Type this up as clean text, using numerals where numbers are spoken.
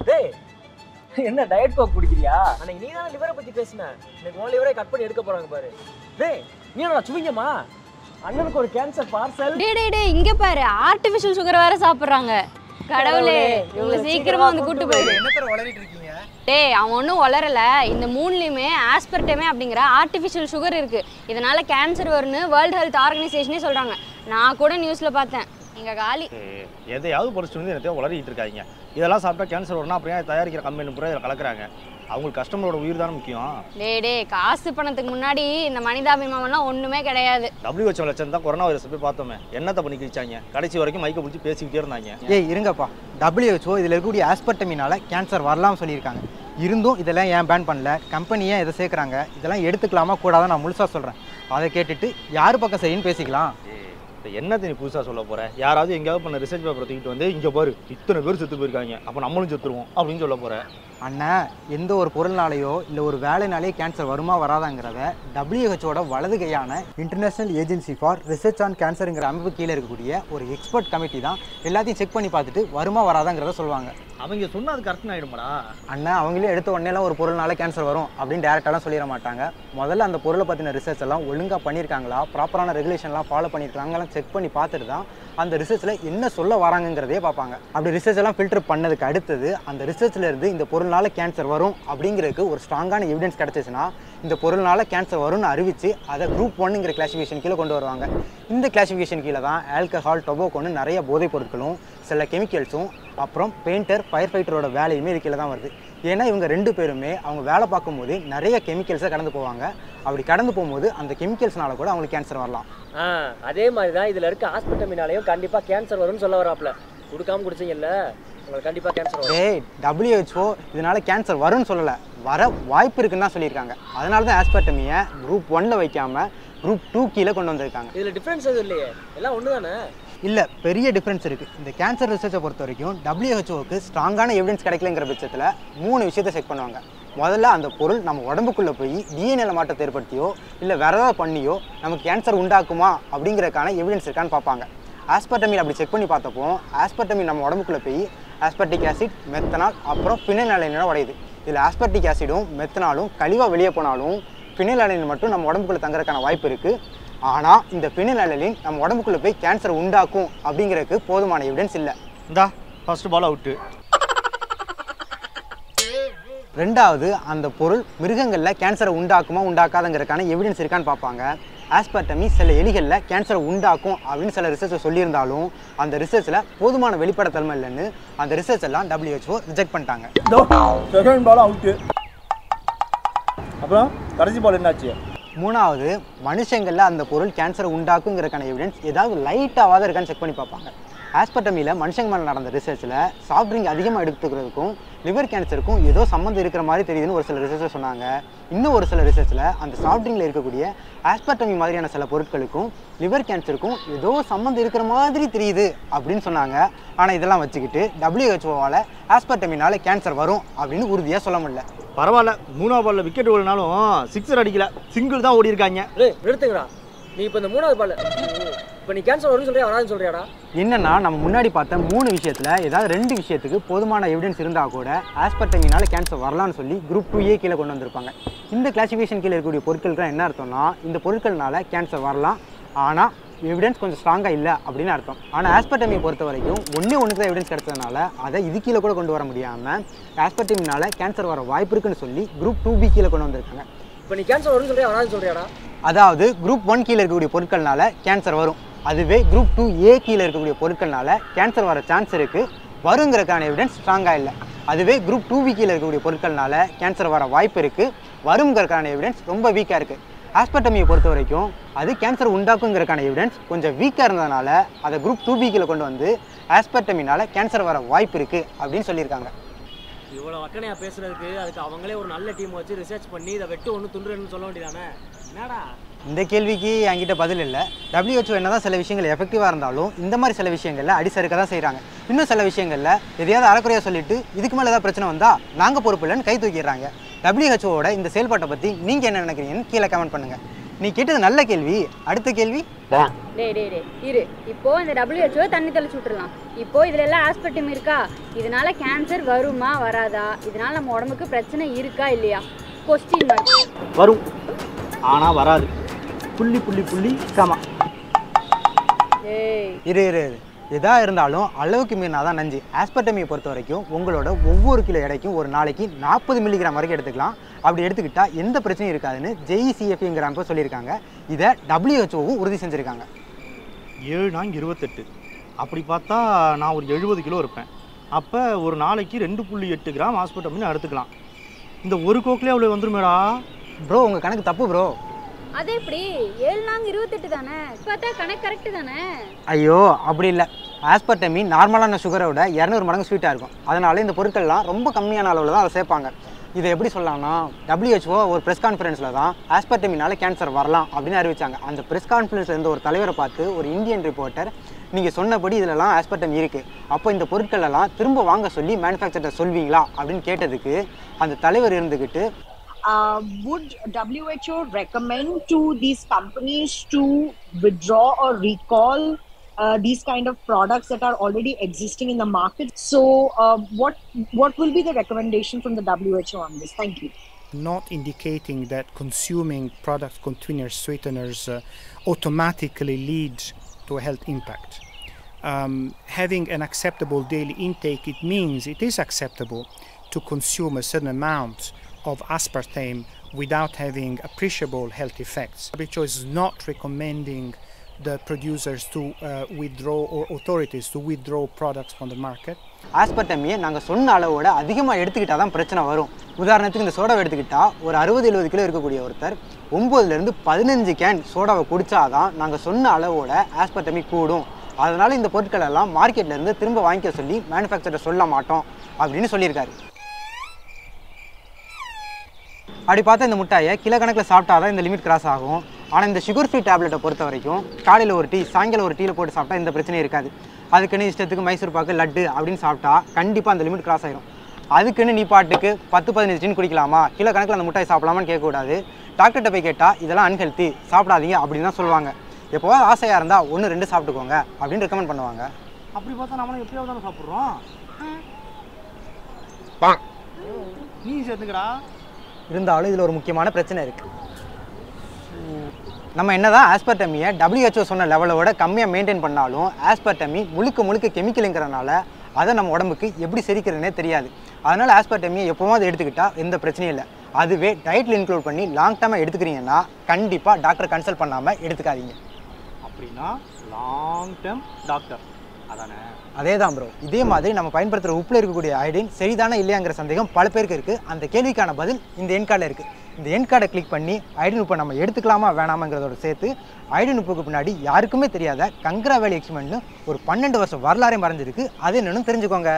டேய் என்ன diet Coke குடிக்கிறியா? அன்னைக்கு நீ தான லிவரை பத்தி பேசின. எனக்கு உன் லிவரை கட் பண்ணி எடுக்க போறாங்க பாரு. டேய் நீ என்ன சுவிங்கம்மா? அண்ணனுக்கு ஒரு கேன்சர் பார்சல். டேய் இங்க பாரு, ஆர்ட்டிஃபிஷியல் சுகர் வேற சாப்பிடுறாங்க. கடவுளே, இவங்க சீக்கிரமா வந்து கூட்டி போயிடு. என்னத்தர வளரிட்டு இருக்கீங்க? டேய் அவன் ஒன்றும் வளரல. இந்த மூணுலையுமே ஆஸ்பர்டமே அப்படிங்கிற ஆர்டிஃபிஷியல் சுகர் இருக்கு. இதனால கேன்சர் வரும்னு வேர்ல்டு ஹெல்த் ஆர்கனைசேஷனே சொல்றாங்க. நான் கூட நியூஸ்ல பார்த்தேன். இங்க காலி எதையாவது பொறிச்சிட்டு வந்து என்னத்தையோ வளரிட்டு இருக்காங்க. இதெல்லாம் சாப்பிட்டா கேன்சர் வரும்னா அப்புறம் தயாரிக்கிற கம்பெனி பூரா இதில் கலக்குறாங்க. அவங்களுக்கு கஸ்டமரோட உயிர் தானே முக்கியம். டேய் காசு பணத்துக்கு முன்னாடி இந்த மனிதாபிமானம்லாம் ஒண்ணுமே கிடையாது. WHO லட்சம் தான் கொரோனா வைரஸ் போய் பார்த்தோமே, என்னத்தை பண்ணி கிழிச்சாங்க. கடைசி வரைக்கும் மைக்கை பிடிச்சி பேசிக்கிட்டே இருந்தாங்க. இருங்கப்பா, WHO இதில் இருக்கக்கூடிய ஆஸ்பர்டமினால கேன்சர் வரலாம்னு சொல்லியிருக்காங்க. இருந்தும் இதெல்லாம் ஏன் பேன் பண்ணல, கம்பெனி ஏன் இதை சேர்க்குறாங்க, இதெல்லாம் எடுத்துக்கலாமா கூடாதான் நான் முழுசாக சொல்கிறேன். அதை கேட்டுட்டு யார் பக்கம் சரின்னு பேசிக்கலாம். என்னத்தை நீ புதுசாக சொல்ல போகிற? யாராவது எங்கேயாவது பண்ண ரிசர்ச் பேப்பரை தூக்கிட்டு வந்து இங்கே பாரு இத்தனை பேர் செத்து போயிருக்காங்க, அப்போ நம்மளும் செத்துருவோம் அப்படின்னு சொல்ல போகிறேன். அண்ணன், எந்த ஒரு பொருள்னாலேயோ இல்லை ஒரு வேலைனாலேயோ கேன்சர் வருமா வராதாங்கிறத WHO வலது கையான international agency for research on கேன்சருங்கிற அமைப்பு கீழே இருக்கக்கூடிய ஒரு எக்ஸ்பர்ட் கமிட்டி தான் எல்லாத்தையும் செக் பண்ணி பார்த்துட்டு வருமா வராதாங்கிறத சொல்லுவாங்க. அவங்க சொன்னால் அது கரெக்ட் ஆகிடுமாடா? அண்ணன், அவங்களே எடுத்த உடனேலாம் ஒரு பொருள்னால கேன்சர் வரும் அப்படின்னு டேரெக்டாலாம் சொல்லிட மாட்டாங்க. முதல்ல அந்த பொருளை பற்றின ரிசர்ச் எல்லாம் ஒழுங்காக பண்ணியிருக்காங்களா, ப்ராப்பரான ரெகுலேஷன்லாம் ஃபாலோ பண்ணியிருக்காங்கலாம் செக் பண்ணி பார்த்துட்டு தான் அந்த ரிசர்ச்சில் என்ன சொல்ல வராங்கிறதே பார்ப்பாங்க. அப்படி ரிசர்ச் எல்லாம் ஃபில்டர் பண்ணதுக்கு அடுத்தது அந்த ரிசர்ச்சில் இருந்து இந்த பொருள்னால கேன்சர் வரும் அப்படிங்கிறதுக்கு ஒரு ஸ்ட்ராங்கான எவிடன்ஸ் கிடச்சிச்சுன்னா இந்த பொருள்னால கேன்சர் வரும்னு அறிவித்து அதை குரூப் 1ங்கிற கிளாசிஃபிகேஷன் கீழே கொண்டு வருவாங்க. இந்த கிளாசிஃபிகேஷன் கீழே தான் ஆல்கஹால், டொபாக்கோன்னு நிறைய போதைப் பொருட்களும் சில கெமிக்கல்ஸும் அப்புறம் பெயிண்டர், ஃபயர் ஃபைட்டரோட வேலையுமே இது கீழே தான் வருது. ஏன்னா இவங்க ரெண்டு பேருமே அவங்க வேலை பார்க்கும்போது நிறைய கெமிக்கல்ஸை கடந்து போவாங்க. அப்படி கடந்து போகும்போது அந்த கெமிக்கல்ஸ்னால கூட அவங்களுக்கு கேன்சர் வரலாம். அதே மாதிரி தான் இதில் இருக்க ஆஸ்பர்டமினாலையும் கண்டிப்பாக கேன்சர் வரும்னு சொல்ல வராப்ல. கொடுக்காம குடிச்சிங்கல்ல, உங்களுக்கு கண்டிப்பாக கேன்சர் வரும். WHO இதனால கேன்சர் வரும்னு சொல்லலை, வர வாய்ப்பு இருக்குன்னு தான் சொல்லியிருக்காங்க. அதனால தான் ஆஸ்பர்டமியை குரூப் 1ல் வைக்காமல் குரூப் 2 கீழே கொண்டு வந்திருக்காங்க. இதில் டிஃப்ரென்ஸ் எதுவும் இல்லையே, எல்லாம் ஒன்று தானே? இல்லை, பெரிய டிஃப்ரென்ஸ் இருக்குது. இந்த கேன்சர் ரிசர்ச்சை பொறுத்த வரைக்கும் WHO ஸ்ட்ராங்கான எவிடன்ஸ் கிடைக்கலங்கிற பட்சத்தில் 3 விஷயத்தை செக் பண்ணுவாங்க. முதல்ல அந்த பொருள் நம்ம உடம்புக்குள்ளே போய் DNA மாற்றத்தை ஏற்படுத்தியோ இல்லை வேறு ஏதாவது பண்ணியோ நமக்கு கேன்சர் உண்டாக்குமா அப்படிங்கிறதுக்கான எவிடன்ஸ் இருக்கான்னு பார்ப்பாங்க. ஆஸ்பர்டமின் அப்படி செக் பண்ணி பார்த்தப்போ ஆஸ்பர்டமின் நம்ம உடம்புக்குள்ளே போய் ஆஸ்பர்டிக் ஆசிட், மெத்தனால் அப்புறம் ஃபினைல்அலனைனோட உடையுது. இதில் ஆஸ்பர்டிக் ஆசிடும் மெத்தனாலும் கழிவாக வெளியே போனாலும் ஃபினைல்அலனைன் மட்டும் நம்ம உடம்புக்குள்ளே தங்குறதுக்கான வாய்ப்பு இருக்குது. ஆனால் இந்த ஃபினைல்அலனைன் நம்ம உடம்புக்குள்ளே போய் கேன்சர் உண்டாக்கும் அப்படிங்கிறதுக்கு போதுமான எவிடன்ஸ் இல்லை. இந்தா ஃபர்ஸ்ட் பால் அவுட்டு. ரெண்டாவது, அந்த பொருள் மிருகங்களில் கேன்சரை உண்டாக்குமா உண்டாக்காதங்கிறதுக்கான எவிடன்ஸ் இருக்கான்னு பார்ப்பாங்க. ஆஸ்பர்டமி சில எலிகளில் கேன்சரை உண்டாக்கும் அப்படின்னு சில ரிசர்ச்சை சொல்லியிருந்தாலும் அந்த ரிசர்ச்சில் போதுமான வெளிப்படைத்தன்மை இல்லைன்னு அந்த ரிசர்ச் எல்லாம் WHO ரிஜெக்ட் பண்ணிட்டாங்க. Second ball out. அப்புறம் கடைசி பால் என்னாச்சு? மூணாவது, மனுஷங்களில் அந்த பொருள் கேன்சரை உண்டாக்குங்கிறதுக்கான எவிடன்ஸ் ஏதாவது லைட்டாவாக இருக்கான்னு செக் பண்ணி பார்ப்பாங்க. ஆஸ்பர்டமியில் மனுஷங்க மேலே நடந்த ரிசர்ச்சில் சாஃப்ட் ட்ரிங்க் அதிகமாக எடுத்துக்கிறதுக்கும் லிவர் கேன்சருக்கும் ஏதோ சம்மந்தம் இருக்கிற மாதிரி தெரியுதுன்னு ஒரு சில ரிசர்ச்சை சொன்னாங்க. இன்னும் ஒரு சில ரிசர்ச்சில் அந்த சாஃப்ட் ட்ரிங்கில் இருக்கக்கூடிய ஆஸ்பர்டமி மாதிரியான சில பொருட்களுக்கும் லிவர் கேன்சருக்கும் ஏதோ சம்மந்தம் இருக்கிற மாதிரி தெரியுது அப்படின்னு சொன்னாங்க. ஆனால் இதெல்லாம் வச்சுக்கிட்டு WHO ஆஸ்பர்டமினால கேன்சர் வரும் அப்படின்னு உறுதியாக சொல்ல முடியல. பரவாயில்ல, 3வது பாலில் விக்கெட் ஓடினாலும் 6 அடிக்கல, சிங்கிள் தான் ஓடி இருக்காங்க. நிறுத்துங்கடா, நீ இப்போ இந்த 3வது பால் இப்போ நீ கேன்சர் வரும்னு சொல்றியா வராதுன்னு சொல்றியாடா? என்னன்னா நம்ம முன்னாடி பார்த்த 3 விஷயத்தில் ஏதாவது 2 விஷயத்துக்கு போதுமான எவிடன்ஸ் இருந்தால் கூட ஆஸ்பர்டமினால கேன்சர் வரலான்னு சொல்லி குரூப் 2A கீழே கொண்டு வந்திருப்பாங்க. இந்த கிளாசிஃபிகேஷன் கீழே இருக்கக்கூடிய பொருட்களுக்கு என்ன அர்த்தம்னா இந்த பொருட்கள்னால கேன்சர் வரலாம், ஆனால் எவிடன்ஸ் கொஞ்சம் ஸ்ட்ராங்காக இல்லை அப்படின்னு அர்த்தம். ஆனால் ஆஸ்பர்டமியை பொறுத்த வரைக்கும் ஒன்றுக்கு தான் எவிடன்ஸ் கிடைச்சதுனால அதை இது கீழே கூட கொண்டு வர முடியாமல் ஆஸ்பர்டமினால கேன்சர் வர வாய்ப்பு இருக்குன்னு சொல்லி குரூப் 2B கீழே கொண்டு வந்திருக்காங்க. இப்போ நீ கேன்சர் வரும்னு சொல்றியா வராதுன்னு சொல்றியாடா? அதாவது குரூப் 1 கீழே இருக்கக்கூடிய பொருட்கள்னால கேன்சர் வரும், அதுவே குரூப் 2A கீழே இருக்கக்கூடிய பொருட்கள்னால கேன்சர் வர சான்ஸ் இருக்குது, வருங்கிறதுக்கான எவிடன்ஸ் ஸ்ட்ராங்காக இல்லை. அதுவே குரூப் 2B கீழே இருக்கக்கூடிய பொருட்கள்னால கேன்சர் வர வாய்ப்பு இருக்குது, வருங்கிறதுக்கான எவிடன்ஸ் ரொம்ப வீக்காக இருக்குது. ஆஸ்பர்டமியை பொறுத்த வரைக்கும் அது கேன்சர் உண்டாக்குங்கிறதுக்கான எவிடன்ஸ் கொஞ்சம் வீக்காக இருந்ததுனால அதை குரூப் 2B கீழே கொண்டு வந்து ஆஸ்பர்டமினால கேன்சர் வர வாய்ப்பு இருக்குது அப்படின்னு சொல்லியிருக்காங்க. இவ்வளோ வக்கனையாக பேசுறதுக்கு அதுக்கு அவங்களே ஒரு நல்ல டீம் வச்சு ரிசர்ச் பண்ணி இதை வெட்டு ஒன்று துண்டுன்னு சொல்ல வேண்டியதானே? என்னடா இந்த கேள்விக்கு என்கிட்ட பதில் இல்லை. WHO என்னதான் சில விஷயங்கள் எஃபெக்டிவாக இருந்தாலும் இந்த மாதிரி சில விஷயங்களில் அடிசறுக்க தான் செய்கிறாங்க. இன்னும் சில விஷயங்களில் எதையாவது அறக்குறையாக சொல்லிட்டு இதுக்கு மேலே ஏதாவது பிரச்சனை வந்தால் நாங்கள் பொறுப்பு இல்லைன்னு கை தூக்கிடுறாங்க. WHO இந்த செயல்பாட்டை பற்றி நீங்கள் என்ன நினைக்கிறீங்கன்னு கீழே கமெண்ட் பண்ணுங்கள். நீ கேட்டது நல்ல கேள்வி. அடுத்த கேள்வி டே இரு. இப்போ இந்த WHO தண்ணி தெளிச்சு விட்டுறலாம். இப்போ இதுல எல்லாம் ஆஸ்பர்டம் இருக்கா? இதனால கேன்சர் வருமா வராதா? இதனால நம்ம உடம்புக்கு பிரச்சனை இருக்கா இல்லையா? Question mark. வரும், ஆனால் வராது. புள்ளி புள்ளி புள்ளி கமா. ஏய் இரு எதா இருந்தாலும் அளவுக்கு மீறினா தான் நஞ்சு. ஆஸ்பர்டமியை பொறுத்த வரைக்கும் உங்களோட ஒவ்வொரு கிலோ எடைக்கும் ஒரு நாளைக்கு 40 மில்லிகிராம் வரைக்கும் எடுத்துக்கலாம். அப்படி எடுத்துக்கிட்டால் எந்த பிரச்சனையும் இருக்காதுன்னு JECFங்கிறப்ப சொல்லியிருக்காங்க. இதை WHOவும் உறுதி செஞ்சுருக்காங்க. 7 நாங்க 28. அப்படி பார்த்தா நான் ஒரு 70 கிலோ இருப்பேன். அப்போ ஒரு நாளைக்கு 2.8 கிராம் ஆஸ்பர்டமின் எடுத்துக்கலாம். இந்த ஒரு கோக்கிலே அவ்வளோ வந்துருமேடா. ப்ரோ உங்கள் கணக்கு தப்பு ப்ரோ. அது எப்படி 7 நாங்க 28 தானே? பார்த்தா கணக்கு கரெக்ட் தானே? ஐயோ அப்படி இல்லை. ஆஸ்பர்டமி நார்மலான சுகரை விட 200 மடங்கு ஸ்வீட்டாக இருக்கும். அதனால இந்த பொருட்கள்லாம் ரொம்ப கம்மியான அளவில் தான் அதை சேர்ப்பாங்க. இதை எப்படி சொல்லலாம்னா WHO ஒரு ப்ரெஸ் கான்ஃபரன்ஸில் தான் ஆஸ்பர்டமினால கேன்சர் வரலாம் அப்படின்னு அறிவிச்சாங்க. அந்த ப்ரெஸ் கான்ஃபரன்ஸில் இருந்த ஒரு தலைவரை பார்த்து ஒரு இந்தியன் ரிப்போர்ட்டர், நீங்கள் சொன்னபடி இதிலலாம் ஆஸ்பர்டம் இருக்குது, அப்போ இந்த பொருட்களெல்லாம் திரும்ப வாங்க சொல்லி மேனுஃபேக்சரர் சொல்வீங்களா அப்படின்னு கேட்டதுக்கு அந்த தலைவர் இருந்துக்கிட்டு, would WHO recommend to these companies to withdraw or recall these kind of products that are already existing in the market? So what will be the recommendation from the WHO on this? Thank you. Not indicating that consuming products containing sweeteners automatically leads to a health impact. Having an acceptable daily intake, it means it is acceptable to consume a certain amount of aspartame without having appreciable health effects. WHO is not recommending the producers to withdraw or authorities to withdraw products from the market. ஆஸ்பர்டமியை நாங்கள் சொன்ன அளவோட அதிகமாக எடுத்துக்கிட்டால் தான் பிரச்சனை வரும். உதாரணத்துக்கு இந்த சோடாவை எடுத்துக்கிட்டால் ஒரு 60-70 கிலோ இருக்கக்கூடிய ஒருத்தர் 9லேருந்து 15 கேன் சோடாவை குடித்தாதான் நாங்கள் சொன்ன அளவோட ஆஸ்பர்டமி கூடும். அதனால் இந்த பொருட்களெல்லாம் மார்க்கெட்லேருந்து திரும்ப வாங்கிக்க சொல்லி மேனுஃபேக்சரர் சொல்ல மாட்டோம் அப்படின்னு சொல்லியிருக்காரு. அப்படி பார்த்தா இந்த முட்டாயை கிலோ கணக்கில் சாப்பிட்டா தான் இந்த லிமிட் கிராஸ் ஆகும். ஆனால் இந்த சுகர் ஃப்ரீ டேப்லெட்டை பொறுத்த வரைக்கும் காலையில் ஒரு டீ, சாயங்காலம் ஒரு டீயில் போட்டு சாப்பிட்டா இந்த பிரச்சனையும் இருக்காது. அதுக்குன்னு இஷ்டத்துக்கு மைசூர் பாக்கு, லட்டு அப்படின்னு சாப்பிட்டா கண்டிப்பாக அந்த லிமிட் கிராஸ் ஆயிரும். அதுக்குன்னு நீ பாட்டுக்கு 10-15 டீன் குடிக்கலாமா, கிலோ கணக்கில் அந்த முட்டாய் சாப்பிடலாமான்னு கேட்கக்கூடாது. டாக்டர்கிட்ட போய் கேட்டால் இதெல்லாம் அன்ஹெல்த்தி, சாப்பிடாதீங்க அப்படின்னு தான் சொல்லுவாங்க. எப்போவாது ஆசையாக இருந்தால் 1-2 சாப்பிட்டுக்கோங்க அப்படின்னு ரெக்கமெண்ட் பண்ணுவாங்க. அப்படி பார்த்தா நம்மளும் எப்படியாவது தானே சாப்பிட்றோம். நீ சேர்த்துக்கடா. இருந்தாலும் இதில் ஒரு முக்கியமான பிரச்சனை இருக்குது. நம்ம என்னதான் ஆஸ்பர்டமியை WHO சொன்ன லெவலோட கம்மியாக மெயின்டைன் பண்ணாலும் ஆஸ்பர்டமி முழுக்க கெமிக்கலுங்கிறனால அதை நம்ம உடம்புக்கு எப்படி செரிக்கிறதுனே தெரியாது. அதனால் ஆஸ்பர்டமியை எப்போவும் எடுத்துக்கிட்டால் எந்த பிரச்சனையும் இல்லை. அதுவே டயட்டில் இன்க்ளூட் பண்ணி லாங் டேர்மாக எடுத்துக்கிறீங்கன்னா கண்டிப்பாக டாக்டரை கன்சல்ட் பண்ணாமல் எடுத்துக்காதீங்க. அப்படின்னா லாங் டேர்ம் டாக்டர் அதானே? அதே தான் ப்ரோ. இதே மாதிரி நம்ம பயன்படுத்துகிற உப்பில் இருக்கக்கூடிய அயோடின் சரிதானே இல்லையாங்கிற சந்தேகம் பல பேருக்கு இருக்குது. அந்த கேள்விக்கான பதில் இந்த எண் கார்டில் இருக்குது. இந்த எண் கார்டை கிளிக் பண்ணி அயோடின் உப்பை நம்ம எடுத்துக்கலாமா வேணாமாங்கிறதோட சேர்த்து அயோடின் உப்புக்கு பின்னாடி யாருக்குமே தெரியாத கங்க்ரா வேலி எக்ஸ்பெரிமெண்ட்னு ஒரு 12 வருஷம் வரலாறே மறைஞ்சிருக்கு. அது என்னன்னு தெரிஞ்சுக்கோங்க.